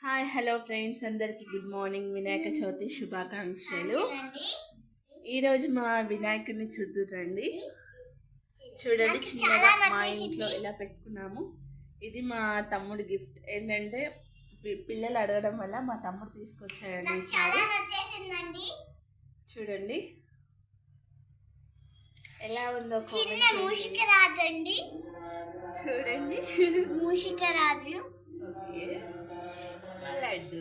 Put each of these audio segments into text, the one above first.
Hi hello friends, అందరికీ good morning. Vinayaka Chavithi శుభాకాంక్షలు. ఈరోజు మా వినాయకుడిని చూద్దురండి. చూడండి, చిన్నగా మా ఇంట్లో ఇలా పెట్టుకున్నాము. ఇది మా తమ్ముడి గిఫ్ట్. ఏంటంటే పిల్లలు అడగడం వల్ల మా తమ్ముడు తీసుకొచ్చాడండి ఈసారి. చూడండి ఎలా ఉందో. చూడండి మూషికరాజు. ఓకే, లడ్డు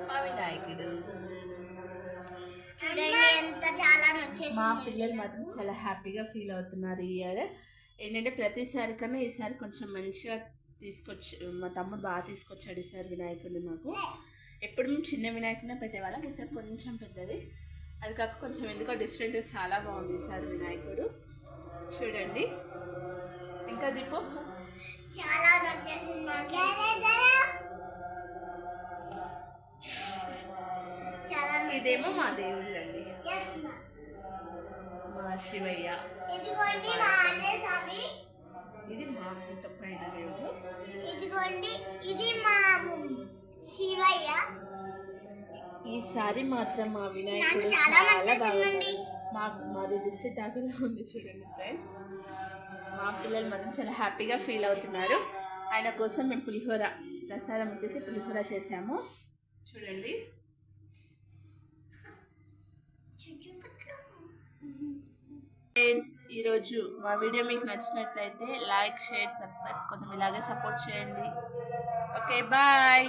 మా వినాయకుడు. మా పిల్లలు మాత్రం చాలా హ్యాపీగా ఫీల్ అవుతున్నారు ఈ ఇయర్. ఏంటంటే ప్రతిసారి కన్నా ఈసారి కొంచెం మంచిగా తీసుకొచ్చి మా తమ్ముడు బాగా తీసుకొచ్చాడు ఈసారి వినాయకుడిని. మాకు ఎప్పుడు మేము చిన్న వినాయకుడినే పెట్టేవాళ్ళం, ఈసారి కొంచెం పెద్దది. అది కాక కొంచెం ఎందుకో డిఫరెంట్గా చాలా బాగుంది ఈసారి వినాయకుడు. చూడండి, ఇంకా దీపు చాలా ఇదేమో మా దేవుళ్ళు అండి, మా శివయ్య. ఇది మా పుట్ట పైన దేవుడు. ఇదిగోండి, ఇది మా శివయ్య. ఈసారి మాత్రం మా వినాయకుడు చాలా బాగుంది. మాది డిస్ట్రిక్ట్ తాకులో ఉంది. చూడండి ఫ్రెండ్స్, మా పిల్లలు మాత్రం చాలా హ్యాపీగా ఫీల్ అవుతున్నారు. ఆయన కోసం మేము పులిహోర ప్రసాదం వచ్చేసి పులిహోర చేసాము. చూడండి, ఈరోజు మా వీడియో మీకు నచ్చినట్లయితే లైక్, షేర్, సబ్స్క్రైబ్ కొంచెం ఇలాగే సపోర్ట్ చేయండి. Okay, bye.